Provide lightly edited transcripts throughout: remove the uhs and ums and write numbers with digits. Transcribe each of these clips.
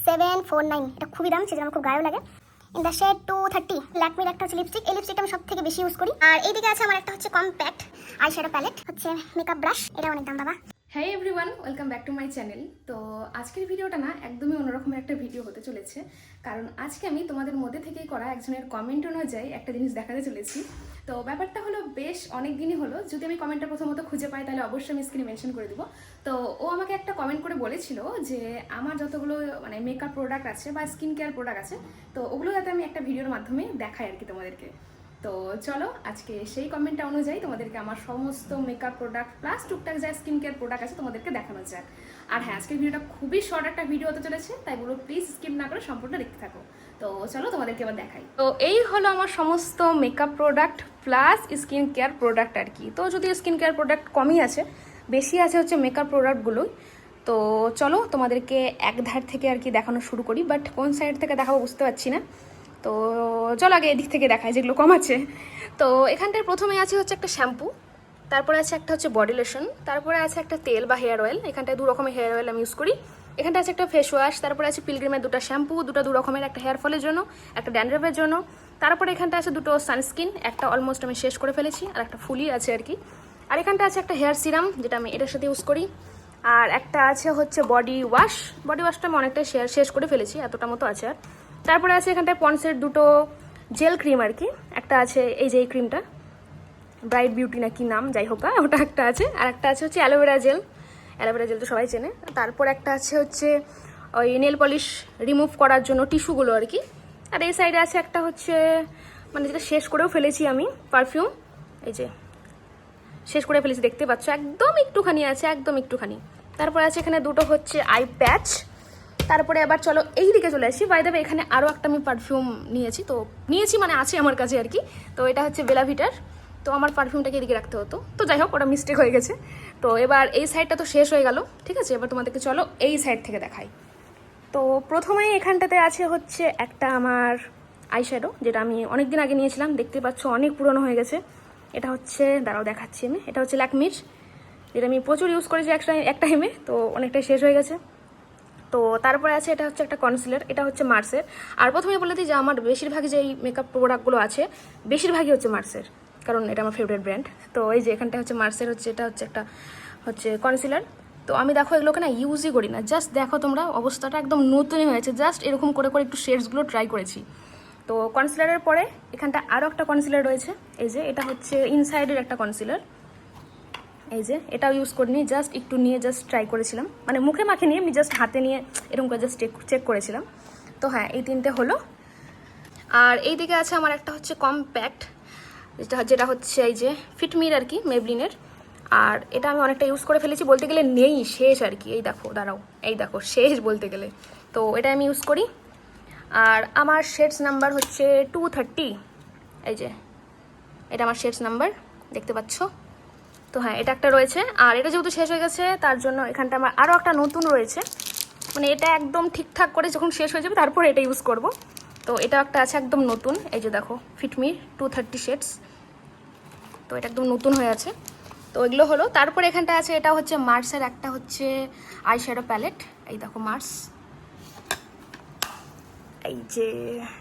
749। এটা খুবই দাম, সেজন্য আমার খুব গায়েও লাগে। In the shade 230। ল্যাকমির একটা হচ্ছে লিপস্টিক, এই লিপস্টিকটা আমি সব থেকে বেশি ইউজ করি। আর এইদিকে আছে আমার একটা হচ্ছে কম্প্যাক্ট আই শ্যাডো প্যালেট, হচ্ছে মেকআপ ব্রাশ, এটা অনেক দাম বাবা। হ্যাঁ everyone, welcome back to my channel. তো আজকের ভিডিওটা না একদমই অন্যরকমের একটা ভিডিও হতে চলেছে, কারণ আজকে আমি তোমাদের মধ্যে থেকেই করা একজনের কমেন্ট অনুযায়ী একটা জিনিস দেখাতে চলেছি। তো ব্যাপারটা হলো বেশ অনেক দিনই হলো, যদি আমি কমেন্টটা প্রথমত খুঁজে পাই তাহলে অবশ্যই আমি স্ক্রিনে মেনশন করে দিব। তো ও আমাকে একটা কমেন্ট করে বলেছিল যে আমার যতগুলো মানে মেকআপ প্রোডাক্ট আছে বা স্কিন কেয়ার প্রোডাক্ট আছে, তো ওগুলো যাতে আমি একটা ভিডিওর মাধ্যমে দেখাই আর কি তোমাদেরকে। তো চলো আজকে সেই কমেন্টটা অনুযায়ী তোমাদেরকে আমার সমস্ত মেকআপ প্রোডাক্ট প্লাস টুকটাক যা স্কিন কেয়ার প্রোডাক্ট আছে তোমাদেরকে দেখানো যাক। আর হ্যাঁ, আজকের ভিডিওটা খুবই শর্ট একটা ভিডিও হতে চলেছে, তাই বলো প্লিজ স্কিপ না করে সম্পূর্ণ দেখতে থাকো। তো চলো তোমাদেরকে এবার দেখাই। তো এই হলো আমার সমস্ত makeup product plus skin care product আর কি। তো যদি স্কিন কেয়ার প্রোডাক্ট কমই আছে, বেশি আছে হচ্ছে মেকআপ প্রোডাক্টগুলোই। তো চলো তোমাদেরকে এক ধার থেকে আর কি দেখানো শুরু করি, বাট কোন সাইড থেকে দেখাবো বুঝতে পারছি না। তো চলো আগে এদিক থেকে দেখায় যেগুলো কম আছে। তো এখানটায় প্রথমে আছে হচ্ছে একটা শ্যাম্পু, তারপরে আছে একটা হচ্ছে বডি লোশন, তারপরে আছে একটা তেল বা হেয়ার অয়েল। এখানটায় দু রকমের হেয়ার অয়েল আমি ইউজ করি। এখানটা আছে একটা ফেস ওয়াশ, তারপরে আছে পিলগ্রিমের দুটো শ্যাম্পু, দু রকমের, একটা হেয়ার ফলের জন্য, একটা ড্যান্ড্রফের জন্য। তারপরে এখানটা আছে দুটো সানস্ক্রিন, একটা অলমোস্ট আমি শেষ করে ফেলেছি আর একটা ফুলই আছে আর কি। আর এখানটা আছে একটা হেয়ার সিরাম, যেটা আমি এটার সাথে ইউজ করি। আর একটা আছে হচ্ছে বডি ওয়াশটা আমি অনেকটাই শেষ করে ফেলেছি, এতটা মতো আছে। আর তারপরে আছে এখানটায় পন্ডসের দুটো জেল ক্রিম আর কি। একটা আছে এই যে এই ক্রিমটা, ব্রাইট বিউটি না কি নাম, যাই হোক ওটা একটা আছে। আর একটা আছে হচ্ছে অ্যালোভেরা জেল তো সবাই চেনে। তারপর একটা আছে হচ্ছে ওই নেল পলিশ রিমুভ করার জন্য টিস্যুগুলো আর কি। আর এই সাইডে আছে একটা হচ্ছে মানে যেটা শেষ করেও ফেলেছি আমি, পারফিউম। এই যে শেষ করে ফেলেছি, দেখতে পাচ্ছ একদম একটুখানি আছে, একদম একটুখানি। তারপর আছে এখানে দুটো হচ্ছে আই প্যাচ। তারপরে আবার চলো এই দিকে চলে আসি। বাই দ্য ওয়ে, এখানে আরও একটা আমি পারফিউম নিয়েছি মানে আছে আমার কাছে আর কি। তো এটা হচ্ছে বেলা ভিটার। তো আমার পারফিউমটাকে এদিকে রাখতে হতো, তো যাই হোক ওটা মিস্টেক হয়ে গেছে। তো এবার এই সাইডটা তো শেষ হয়ে গেল, ঠিক আছে। এবার তোমাদেরকে চলো এই সাইড থেকে দেখাই। তো প্রথমেই এখানটাতে আছে হচ্ছে একটা আমার আইশ্যাডো, যেটা আমি অনেক দিন আগে নিয়েছিলাম, দেখতে পাচ্ছ অনেক পুরনো হয়ে গেছে। এটা হচ্ছে, দাঁড়াও দেখাচ্ছি আমি, এটা হচ্ছে ল্যাকমির, যেটা আমি প্রচুর ইউজ করেছি এক টাইমে, তো অনেকটাই শেষ হয়ে গেছে। তো তারপরে আছে এটা হচ্ছে একটা কনসিলার, এটা হচ্ছে মার্সের। আর প্রথমে বলে দিই যে আমার বেশিরভাগই যে এই মেকআপ প্রোডাক্টগুলো আছে বেশিরভাগই হচ্ছে মার্সের, কারণ এটা আমার ফেভারিট ব্র্যান্ড। তো এই যে এখানটা হচ্ছে মার্সের, হচ্ছে এটা হচ্ছে একটা হচ্ছে কনসিলার। তো আমি দেখো এগুলোকে না ইউজই করি না, জাস্ট দেখো তোমরা অবস্থাটা একদম নতুনই হয়েছে, জাস্ট এরকম করে করে একটু শেডসগুলো ট্রাই করেছি। তো কনসিলারের পরে এখানটা আরও একটা কনসিলার রয়েছে, এই যে এটা হচ্ছে ইনসাইডের একটা কনসিলার। এই যে এটাও ইউজ করিনি, জাস্ট একটু নিয়ে জাস্ট ট্রাই করেছিলাম, মানে মুখে মাখে নিয়ে আমি জাস্ট হাতে নিয়ে এরকম করে জাস্ট চেক করেছিলাম। তো হ্যাঁ, এই তিনটে হলো। আর এই দিকে আছে আমার একটা হচ্ছে কম্প্যাক্ট, যেটা হচ্ছে এই যে ফিটমির আর কি, মেবলিনের। আর এটা আমি অনেকটা ইউজ করে ফেলেছি, বলতে গেলে নেই, শেষ আর কি। এই দেখো, দাঁড়াও, এই দেখো শেষ বলতে গেলে। তো এটা আমি ইউজ করি। আর আমার শেডস নাম্বার হচ্ছে 230। এই যে এটা আমার শেডস নাম্বার, দেখতে পাচ্ছ। তো হ্যাঁ, এটা একটা রয়েছে। আর এটা যেহেতু শেষ হয়ে গেছে তার জন্য এখানটা আমার আরও একটা নতুন রয়েছে, মানে এটা একদম ঠিকঠাক করে যখন শেষ হয়ে যাবে তারপর এটা ইউজ করব। তো এটা একটা আছে একদম নতুন, এই যে দেখো ফিটমির 230 শেডস। তো এটা একদম নতুন হয়ে আছে। তো এগুলো হলো। তারপরে এখানটা আছে এটা হচ্ছে মার্সের একটা হচ্ছে আই শ্যাডো প্যালেট, এই দেখো মার্স। এই যে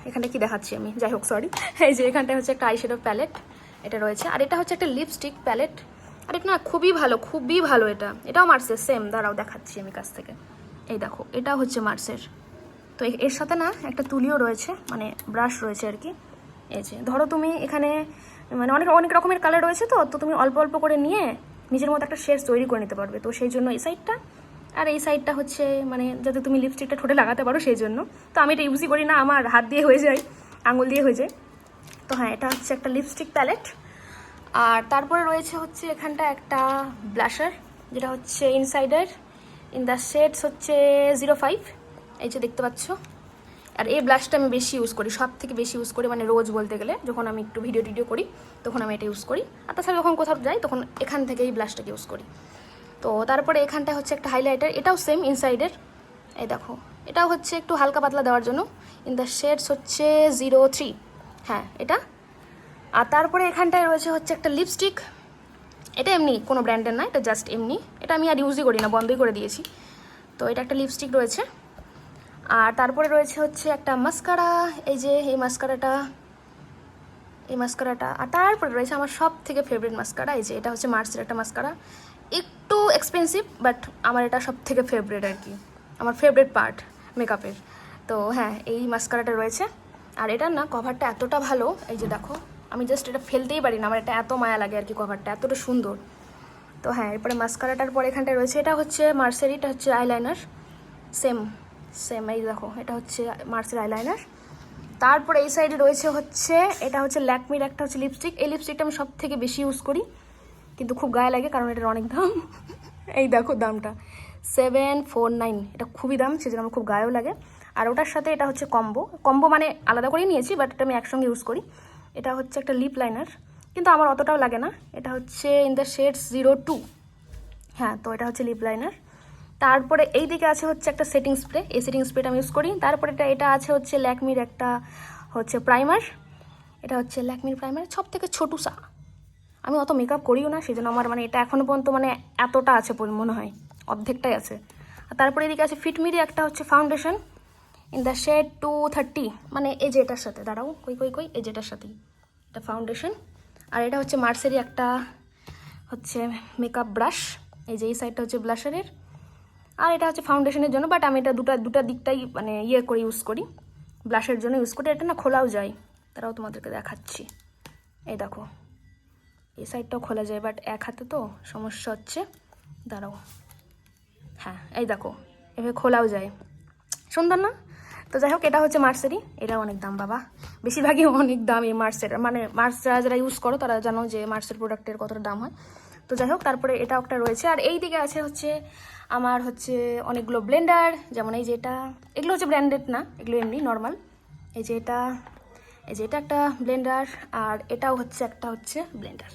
এখানটা কি দেখাচ্ছি আমি, যাই হোক সরি। এই যে এখানটা হচ্ছে একটা আই শ্যাডো প্যালেট, এটা রয়েছে। আর এটা হচ্ছে একটা লিপস্টিক প্যালেট। আর এটা না খুবই ভালো, এটাও মার্সের, সেম, দাঁড়াও দেখাচ্ছি আমি কাছ থেকে। এই দেখো এটা হচ্ছে মার্সের। তো এর সাথে না একটা তুলিও রয়েছে, মানে ব্রাশ রয়েছে আর কি। এই যে ধরো তুমি এখানে মানে অনেক রকমের কালার রয়েছে, তো তুমি অল্প অল্প করে নিয়ে নিজের মতো একটা শেডস তৈরি করে নিতে পারবে। তো সেই জন্য এই সাইডটা, আর এই সাইডটা হচ্ছে মানে যাতে তুমি লিপস্টিকটা ঠোঁটে লাগাতে পারো সেই জন্য। তো আমি এটা ইউজই করি না, আমার হাত দিয়ে হয়ে যায়, আঙুল দিয়ে হয়ে যায়। তো হ্যাঁ, এটা হচ্ছে একটা লিপস্টিক প্যালেট। আর তারপরে রয়েছে হচ্ছে এখানটা একটা ব্লাশার, যেটা হচ্ছে ইনসাইডার, ইন দ্য শেডস হচ্ছে 05, এই যে দেখতে পাচ্ছ। আর এই ব্লাশটা আমি বেশি ইউজ করি, সব থেকে বেশি ইউজ করি, মানে রোজ বলতে গেলে যখন আমি একটু ভিডিও করি তখন আমি এটা ইউজ করি। আর তাছাড়া যখন কোথাও যাই তখন এখান থেকে এই ব্লাশটাকে ইউজ করি। তো তারপরে এখানটা হচ্ছে একটা হাইলাইটার, এটাও সেম ইনসাইডের, এই দেখো এটাও হচ্ছে একটু হালকা পাতলা দেওয়ার জন্য, ইন দ্য শেডস হচ্ছে 03, হ্যাঁ এটা। আর তারপরে এখানটায় রয়েছে হচ্ছে একটা লিপস্টিক, এটা এমনি কোনো ব্র্যান্ডের না, এটা জাস্ট এমনি, এটা আমি আর ইউজই করি না, বন্ধই করে দিয়েছি। তো এটা একটা লিপস্টিক রয়েছে। আর তারপরে রয়েছে হচ্ছে একটা মাস্কারা, এই যে এই মাস্কারাটা। আর তারপরে রয়েছে আমার সব থেকে ফেভারিট মাস্কারা, এই যে এটা হচ্ছে মার্সের একটা মাস্কারা, একটু এক্সপেন্সিভ বাট আমার এটা সব থেকে ফেভারিট আর কি, আমার ফেভারিট পার্ট মেকআপের। তো হ্যাঁ, এই মাস্কারাটা রয়েছে। আর এটার না কভারটা এতটা ভালো, এই যে দেখো, আমি জাস্ট এটা ফেলতেই পারি না, আমার এটা এত মায়া লাগে আর কি, কভারটা এতটা সুন্দর। তো হ্যাঁ, এরপরে মাস্কারাটার পরে এখানটায় রয়েছে, এটা হচ্ছে মার্সের, এটা হচ্ছে আইলাইনার, সেম সেম, এই দেখো এটা হচ্ছে মার্সের আইলাইনার। তারপরে এই সাইডে রয়েছে হচ্ছে, এটা হচ্ছে ল্যাকমির একটা হচ্ছে লিপস্টিক। এই লিপস্টিকটা আমি সব থেকে বেশি ইউজ করি, কিন্তু খুব গায়ে লাগে কারণ এটার অনেক দাম। এই দেখো দামটা 749, এটা খুবই দাম, সেজন্য আমার খুব গায়েও লাগে। আর ওটার সাথে এটা হচ্ছে কম্বো মানে আলাদা করেই নিয়েছি, বাট এটা আমি একসঙ্গে ইউজ করি। এটা হচ্ছে একটা লিপ লাইনার, কিন্তু আমার অতটাও লাগে না। এটা হচ্ছে ইন দ্য শেড 02, হ্যাঁ, তো এটা হচ্ছে লিপ লাইনার। তারপরে এই দিকে আছে হচ্ছে একটা সেটিং স্প্রে, এই সেটিং স্প্রেটা আমি ইউজ করি। তারপরে এটা আছে হচ্ছে ল্যাকমির একটা হচ্ছে প্রাইমার, এটা হচ্ছে ল্যাকমির প্রাইমার, সব থেকে ছোটুসা। আমি অত মেকআপ করিও না, সেই জন্য আমার মানে এটা এখনও পর্যন্ত মানে এতটা আছে মনে হয়, অর্ধেকটাই আছে। আর তারপরে এদিকে আছে ফিটমিরি একটা হচ্ছে ফাউন্ডেশন ইন দ্য শেড 230, মানে এই যে এটার সাথে, দাঁড়াও কই এই যে এটার সাথেই এটা ফাউন্ডেশন। আর এটা হচ্ছে মার্সেরই একটা হচ্ছে মেকআপ ব্রাশ, এই যে এই সাইডটা হচ্ছে ব্লাশারের, আর এটা হচ্ছে ফাউন্ডেশনের জন্য, বাট আমি এটা দুটা দিকটাই মানে ইয়ে করে ইউজ করি, ব্লাশের জন্য ইউজ করি। এটা না খোলাও যায়, তারাও তোমাদেরকে দেখাচ্ছি, এই দেখো এই সাইডটাও খোলা যায়, বাট এক হাতে তো সমস্যা হচ্ছে, দাঁড়াও, হ্যাঁ এই দেখো এভাবে খোলাও যায়, সুন্দর না? তো যাই হোক, এটা হচ্ছে মার্সেরই, এটা অনেক দাম বাবা, বেশিরভাগই অনেক দাম এই মার্সের, মানে মার্স যারা ইউজ করো তারা জানো যে মার্সের প্রোডাক্টের কতটা দাম হয়। তো যাই হোক, তারপরে এটা একটা রয়েছে। আর এই দিকে আছে হচ্ছে আমার হচ্ছে অনেকগুলো ব্লেন্ডার, যেমন এই যেটা, এগুলো হচ্ছে ব্র্যান্ডেড না, এগুলো এমনি নর্মাল। এই যে এটা একটা ব্লেন্ডার, আর এটাও হচ্ছে একটা হচ্ছে ব্লেন্ডার।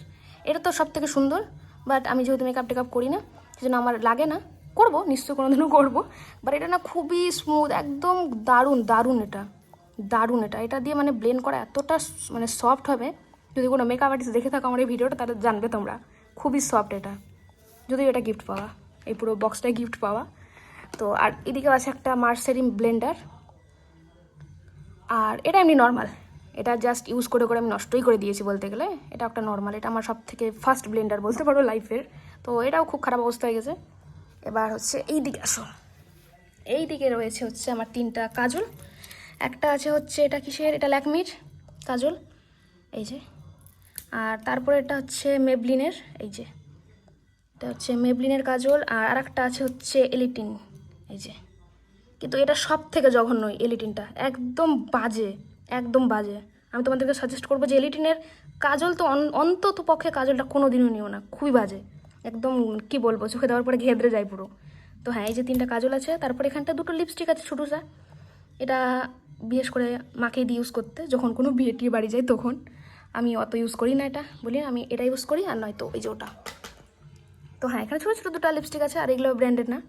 এটা তো সব থেকে সুন্দর, বাট আমি যেহেতু মেকআপ টেকআপ করি না, সেজন্য আমার লাগে না, করবো নিশ্চয়ই কোনোদিনও করবো, বাট এটা না খুবই স্মুথ, একদম দারুণ এটা দিয়ে মানে ব্লেন্ড করা এতটা মানে সফট হবে, যদি কোনো মেকআপ আর্টিস্ট দেখে থাকো আমার এই ভিডিওটা তাহলে জানবে তোমরা, খুবই সফট এটা, যদিও এটা গিফট পাওয়া, এই পুরো বক্সটাই গিফট পাওয়া। তো আর এদিকে আছে একটা মার্সেরি ব্লেন্ডার, আর এটা এমনি নর্মাল, এটা জাস্ট ইউজ করে আমি নষ্টই করে দিয়েছি বলতে গেলে, এটা একটা নর্মাল, এটা আমার সব থেকে ফার্স্ট ব্লেন্ডার বলতে পারো লাইফের। তো এটাও খুব খারাপ অবস্থা হয়ে গেছে। এবার হচ্ছে এই দিকে আসো, এই দিকে রয়েছে হচ্ছে আমার 3টা কাজল, একটা আছে হচ্ছে এটা কিসের, এটা ল্যাকমির কাজল, এই যে। আর তারপরে এটা হচ্ছে মেবলিনের, এই যে এটা হচ্ছে মেবলিনের কাজল। আর আরেকটা আছে হচ্ছে এলিটিন, এই যে, কিন্তু এটা সব থেকে জঘন্য, এলিটিনটা একদম বাজে, আমি তোমাদেরকে সাজেস্ট করবো যে এলিটিনের কাজল তো অন্তত পক্ষে কাজলটা কোনো দিনও নিও না, খুবই বাজে, একদম কি বলবো, চোখে দেওয়ার পরে ঘেঁদড়ে যায় পুরো। তো হ্যাঁ, এই যে 3টা কাজল আছে। তারপরে এখানটা 2টো লিপস্টিক আছে ছোটোসা, এটা বিশেষ করে মাকে দিয়ে ইউজ করতে, যখন কোনো বিয়ে টিয়ে বাড়ি যায় তখন, আমি অত ইউজ করি না এটা, বলি আমি এটা ইউজ করি, আর নয়তো এই যে ওটা। তো হ্যাঁ, এখানে ছোটো ছোটো 2টা লিপস্টিক আছে, আর এগুলো ব্র্যান্ডেড না।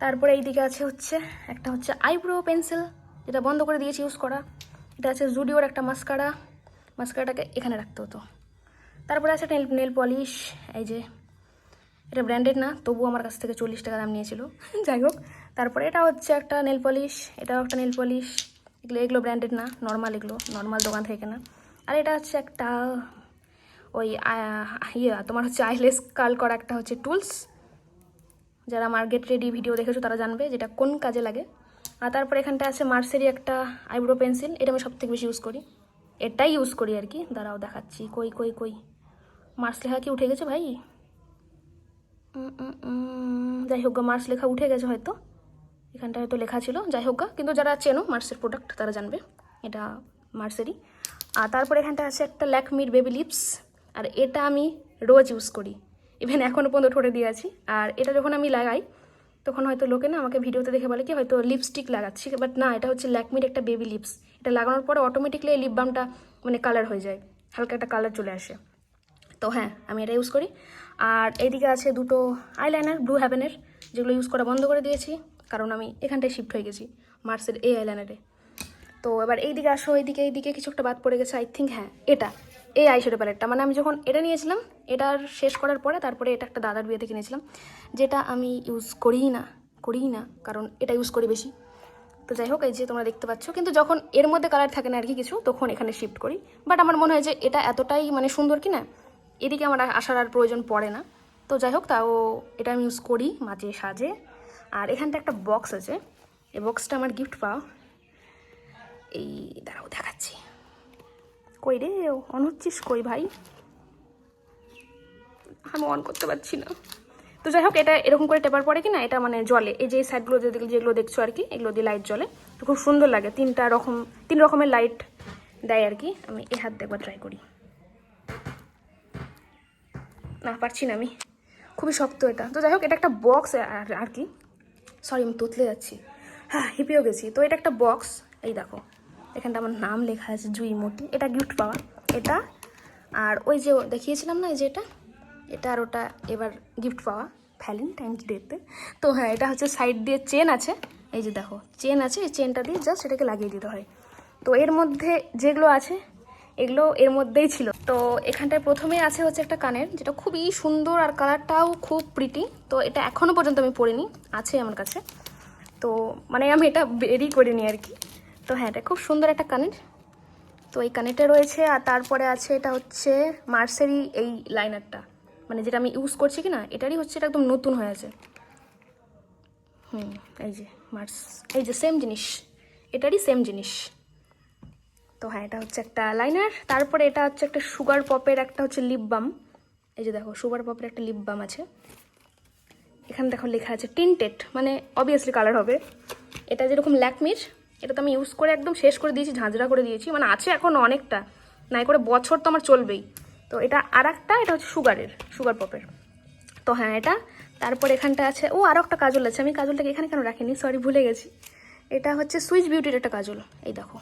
তারপরে এইদিকে আছে হচ্ছে একটা হচ্ছে আইব্রো পেন্সিল, যেটা বন্ধ করে দিয়েছি ইউজ করা। এটা আছে জুডিওর একটা মাস্কারাটাকে এখানে রাখতে হতো। তারপরে আছে নেল পলিশ, এই যে এটা ব্র্যান্ডেড না, তবুও আমার কাছ থেকে 40 টাকা দাম নিয়েছিল, যাই হোক। তারপরে এটা হচ্ছে একটা নেল পলিশ, এটাও একটা নেল পলিশ, এগুলো ব্র্যান্ডেড না, নর্মাল, এগুলো নর্মাল দোকান থেকে না। আর এটা হচ্ছে একটা ওই তোমার হচ্ছে আইলেস কার্ল করা একটা হচ্ছে টুলস, যারা আমার গেট রেডি ভিডিও দেখেছো তারা জানবে যেটা কোন কাজে লাগে। আর তারপরে এখানটা আছে মার্সেরি একটা আইব্রো পেন্সিল, এটা আমি সব থেকে বেশি ইউজ করি, এটাই ইউজ করি আর কি, দাঁড়াও দেখাচ্ছি, কই মার্স লেখা কি উঠে গেছে ভাই, যাই হোক মার্স লেখা উঠে গেছে হয়তো, এখানটা হয়তো লেখা ছিল, যাই হোক, কিন্তু যারা চেনো মার্সের প্রোডাক্ট তারা জানবে এটা মার্সেরই। আর তারপরে এখানটা আছে একটা ল্যাকমির বেবি লিপস, আর এটা আমি রোজ ইউজ করি, ইভেন এখনও পর্যন্ত ঠোঁটে দিয়ে আছি। আর এটা যখন আমি লাগাই তখন হয়তো লোকে না আমাকে ভিডিওতে দেখে বলে কি হয়তো লিপস্টিক লাগাচ্ছি, বাট না, এটা হচ্ছে ল্যাকমির একটা বেবি লিপস, এটা লাগানোর পরে অটোমেটিকলি এই লিপ বামটা মানে কালার হয়ে যায়, হালকা একটা কালার চলে আসে। তো হ্যাঁ, আমি এটা ইউজ করি। আর এইদিকে আছে 2টো আইলাইনার ব্লু হ্যাভেনের, যেগুলো ইউজ করা বন্ধ করে দিয়েছি কারণ আমি এখানটায় শিফট হয়ে গেছি মার্সের এই আইলাইনারে। তো এবার এইদিকে আসো, এইদিকে কিছু একটা বাদ পড়ে গেছে আই থিঙ্ক, হ্যাঁ এটা এই আইশ্যাডো প্যালেটটা, মানে আমি যখন এটা নিয়েছিলাম, এটার শেষ করার পরে তারপরে এটা একটা দাদার বিয়েতে কিনেছিলাম, যেটা আমি ইউজ করিই না কারণ এটা ইউজ করি বেশি। তো যাই হোক, এই যে তোমরা দেখতে পাচ্ছ, কিন্তু যখন এর মধ্যে কালার থাকে না আর কি কিছু, তখন এখানে শিফট করি। বাট আমার মনে হয় যে এটা এতটাই মানে সুন্দর কি না, এদিকে আমার আসার আর প্রয়োজন পড়ে না। তো যাই হোক, তাও এটা আমি ইউজ করি মাঝে সাজে। আর এখানটা একটা বক্স আছে, এই বক্সটা আমার গিফট পাওয়া। এই দাঁড়াও দেখাচ্ছি। কই রে, অন হচ্ছিস কই ভাই? আমি অন করতে পারছি না। তো যাই হোক, এটা এরকম করে টেপার পরে কি না, এটা মানে জলে, এই যে সাইডগুলো যেগুলো দেখছো আর কি, এগুলো দিয়ে লাইট জ্বলে, তো খুব সুন্দর লাগে। তিন রকমের লাইট দেয় আর কি। আমি এই হাত দেখবার ট্রাই করি, না পারছি না আমি, খুবই শক্ত এটা। তো যাই হোক, এটা একটা বক্স আর কি। সরি, আমি তোতলে যাচ্ছি, হ্যাঁ হিপেও গেছি। তো এটা একটা বক্স, এই দেখো এখানটা আমার নাম লেখা আছে জুই মোটি। এটা গিফট পাওয়া এটা। আর ওই যে দেখিয়েছিলাম না, এই যে এটা আর ওটা এবার গিফট পাওয়া ভ্যালেন্টাইন্স ডেতে। তো হ্যাঁ, এটা হচ্ছে সাইড দিয়ে চেন আছে, এই যে দেখো চেন আছে, এই চেনটা দিয়ে জাস্ট এটাকে লাগিয়ে দিতে হয়। তো এর মধ্যে যেগুলো আছে এগুলো এর মধ্যেই ছিল। তো এখানটায় প্রথমেই আছে হচ্ছে একটা কানের, যেটা খুবই সুন্দর আর কালারটাও খুব প্রিটি। তো এটা এখনও পর্যন্ত আমি পরিনি, আছে আমার কাছে। তো মানে আমি এটা বেরই করিনি আর কি। তো হ্যাঁ, এটা খুব সুন্দর একটা কানের। তো এই কানেরটা রয়েছে। আর তারপরে আছে এটা হচ্ছে মার্সেরই এই লাইনারটা, মানে যেটা আমি ইউজ করছি কি না, এটারই হচ্ছে, এটা একদম নতুন হয়ে আছে। এই যে এই যে সেম জিনিস, এটারই সেম জিনিস। তো হ্যাঁ, এটা হচ্ছে একটা লাইনার। তারপরে এটা হচ্ছে একটা সুগার পপের একটা হচ্ছে লিপ বাম। এই যে দেখো সুগার পপের একটা লিপ বাম আছে। এখানে দেখো লেখা আছে টিন্টেড, মানে অবভিয়াসলি কালার হবে। এটা যেরকম ল্যাকমির, এটা তো আমি ইউজ করে একদম শেষ করে দিয়েছি, ঝাঁঝরা করে দিয়েছি, মানে আছে এখন অনেকটা, নাই করে বছর তো আমার চলবেই। তো এটা আর একটা, এটা হচ্ছে সুগার পপের। তো হ্যাঁ এটা। তারপর এখানটা আছে আরও একটা কাজল আছে, আমি কাজলটাকে এখানে কেন রাখিনি, সরি ভুলে গেছি। এটা হচ্ছে সুইচ বিউটির একটা কাজল, এই দেখো,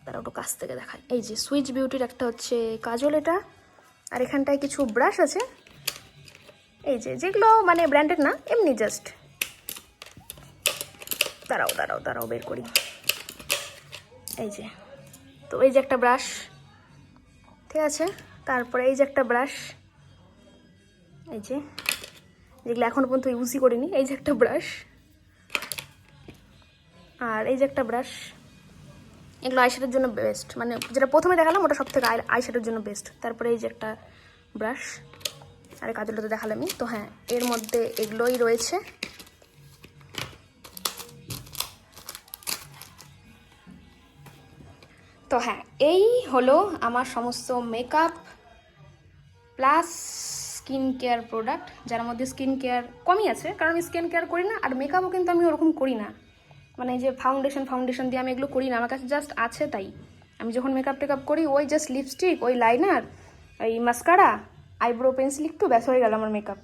তারা ওটা কাছ থেকে দেখায়। এই যে সুইচ বিউটির একটা হচ্ছে কাজল এটা। আর এখানটায় কিছু ব্রাশ আছে, এই যেগুলো মানে ব্র্যান্ডেড না, এমনি জাস্ট। দাঁড়াও বের করি। এই যে, তো এই যে একটা ব্রাশ, ঠিক আছে। তারপরে এই যে একটা ব্রাশ, এই যে যেগুলো এখনো পর্যন্ত ইউজই করিনি, এই যে একটা ব্রাশ। আর এই যে একটা ব্রাশ, এগুলো আইশ্যাডোর জন্য বেস্ট, মানে যেটা প্রথমে দেখালাম ওটা সব থেকে আইশ্যাডোর জন্য বেস্ট। তারপরে এই যে একটা ব্রাশ, আর কাজলটা তো দেখালামই। তো হ্যাঁ, এর মধ্যে এগুলোই রয়েছে। তো হ্যাঁ, এই হলো আমার সমস্ত makeup plus skin care product, যার মধ্যে স্কিন কেয়ার কমই আছে, কারণ আমি স্কিন কেয়ার করি না। আর মেকআপও কিন্তু আমি ওরকম করি না, মানে এই যে ফাউন্ডেশন দিয়ে আমি এগুলো করি না, আমার কাছে জাস্ট আছে তাই। আমি যখন মেকআপ টেকআপ করি, ওই জাস্ট লিপস্টিক, ওই লাইনার, ওই মাস্কারা, আইব্রো পেন্সিল একটু, ব্যাস হয়ে গেল আমার মেকআপ।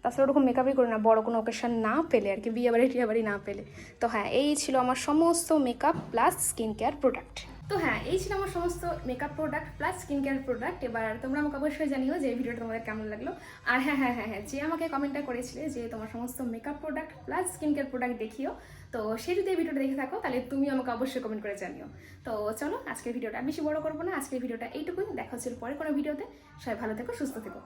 তাছাড়া ওরকম মেকআপই করি না, বড় কোনো অকেশন না পেলে আর কি, বিয়েবাড়ি না পেলে। তো হ্যাঁ, এই ছিল আমার সমস্ত makeup plus skin care product. তো হ্যাঁ, এই ছিল আমার সমস্ত makeup product plus skin care product. এবার তোমরা আমাকে অবশ্যই জানিও যে এই ভিডিওটা তোমাদের কেমন লাগলো। আর হ্যাঁ, যে আমাকে কমেন্টটা করেছিলে যে তোমার সমস্ত makeup product plus skin care product দেখিও, তো সে যদি এই ভিডিওটা দেখে থাকো তাহলে তুমি আমাকে অবশ্যই কমেন্ট করে জানিও। তো চলো, আজকের ভিডিওটা বেশি বড় করবো না, আজকের ভিডিওটা এইটুকুই। দেখা হচ্ছে পরে কোনো ভিডিওতে। সবাই ভালো থেকো, সুস্থ থেকো।